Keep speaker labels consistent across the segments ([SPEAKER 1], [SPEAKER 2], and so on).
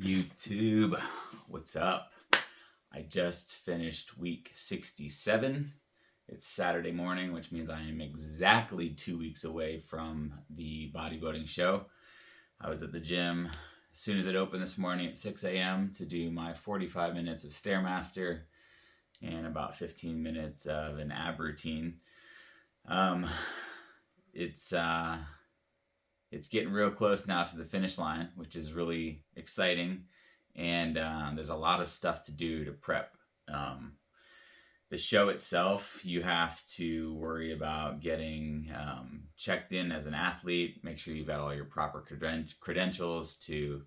[SPEAKER 1] YouTube, what's up? I just finished week 67. It's Saturday morning, which means I am exactly 2 weeks away from the bodybuilding show. I was at the gym as soon as it opened this morning at 6 a.m. to do my 45 minutes of Stairmaster and about 15 minutes of an ab routine. It's getting real close now to the finish line, which is really exciting. And there's a lot of stuff to do to prep. The show itself, you have to worry about getting checked in as an athlete, make sure you've got all your proper credentials to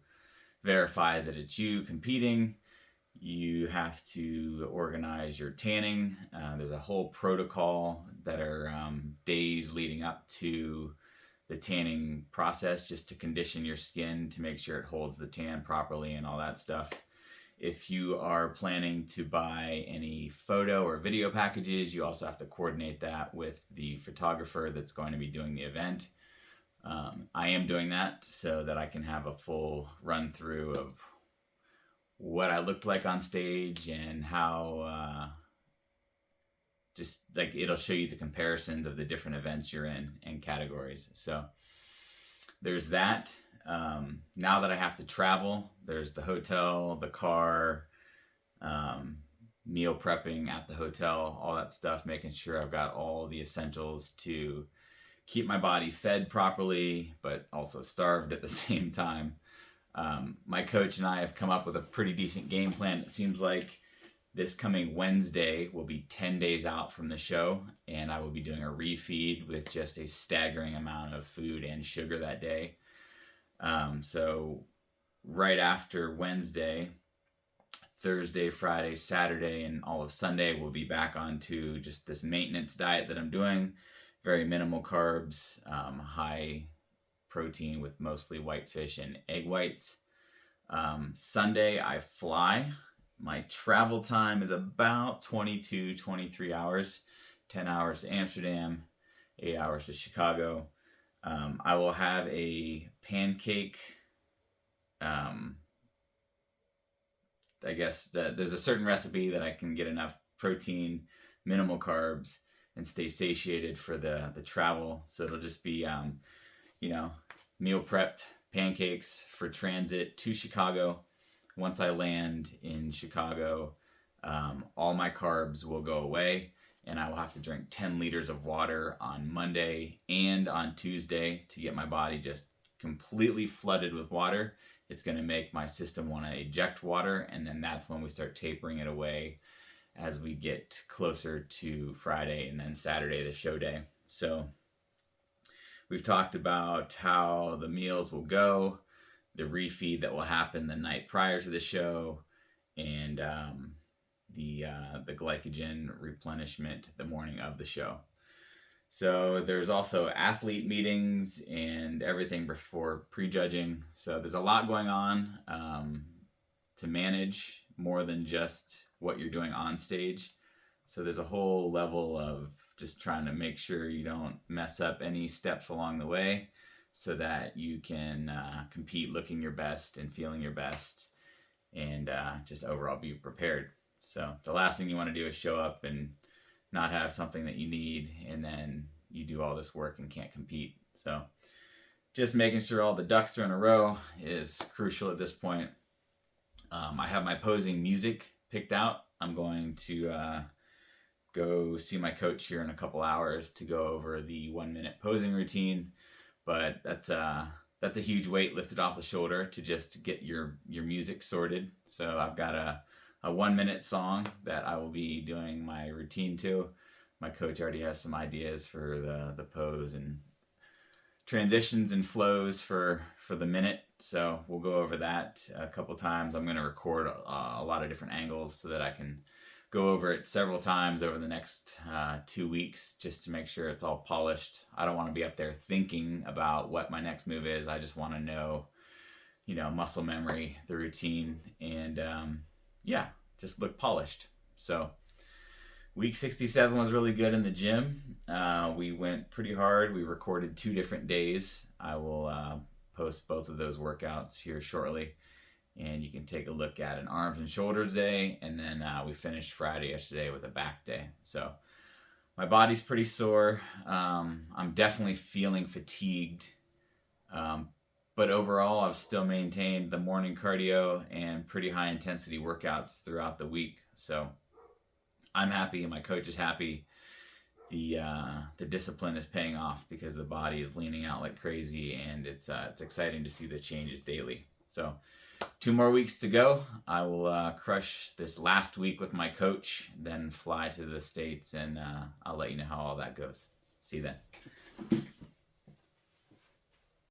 [SPEAKER 1] verify that it's you competing. You have to organize your tanning. There's a whole protocol that are days leading up to the tanning process, just to condition your skin to make sure it holds the tan properly and all that stuff. If you are planning to buy any photo or video packages, you also have to coordinate that with the photographer that's going to be doing the event. I am doing that so that I can have a full run through of what I looked like on stage and how just like it'll show you the comparisons of the different events you're in and categories. So there's that. Now that I have to travel, there's the hotel, the car, meal prepping at the hotel, all that stuff, making sure I've got all the essentials to keep my body fed properly, but also starved at the same time. My coach and I have come up with a pretty decent game plan. It seems like this coming Wednesday will be 10 days out from the show, and I will be doing a refeed with just a staggering amount of food and sugar that day. So right after Wednesday, Thursday, Friday, Saturday, and all of Sunday, we'll be back onto just this maintenance diet that I'm doing. Very minimal carbs, high protein with mostly white fish and egg whites. Sunday, I fly. My travel time is about 22, 23 hours, 10 hours to Amsterdam, 8 hours to Chicago. I will have a pancake. I guess there's a certain recipe that I can get enough protein, minimal carbs, and stay satiated for the travel. So it'll just be, meal prepped pancakes for transit to Chicago. Once I land in Chicago, all my carbs will go away, and I will have to drink 10 liters of water on Monday and on Tuesday to get my body just completely flooded with water. It's going to make my system want to eject water, and then that's when we start tapering it away as we get closer to Friday and then Saturday, the show day. So we've talked about how the meals will go, the refeed that will happen the night prior to the show, and the glycogen replenishment the morning of the show. So there's also athlete meetings and everything before prejudging. So there's a lot going on to manage, more than just what you're doing on stage. So there's a whole level of just trying to make sure you don't mess up any steps along the way, so that you can compete looking your best and feeling your best, and just overall be prepared. So the last thing you want to do is show up and not have something that you need, and then you do all this work and can't compete. So just making sure all the ducks are in a row is crucial at this point. I have my posing music picked out. I'm going to go see my coach here in a couple hours to go over the 1 minute posing routine. But that's a huge weight lifted off the shoulder to just get your music sorted. So I've got a 1 minute song that I will be doing my routine to. My coach already has some ideas for the pose and transitions and flows for the minute. So we'll go over that a couple times. I'm going to record a lot of different angles so that I can go over it several times over the next 2 weeks, just to make sure it's all polished. I don't want to be up there thinking about what my next move is. I just want to know, muscle memory, the routine, and just look polished. So week 67 was really good in the gym. We went pretty hard. We recorded 2 different days. I will post both of those workouts here shortly. and you can take a look at an arms and shoulders day, and then we finished Friday yesterday with a back day. So my body's pretty sore. I'm definitely feeling fatigued, but overall I've still maintained the morning cardio and pretty high intensity workouts throughout the week. So I'm happy, and my coach is happy. The discipline is paying off because the body is leaning out like crazy, and it's exciting to see the changes daily. So 2 more weeks to go. I will crush this last week with my coach, then fly to the States, and I'll let you know how all that goes. See you then.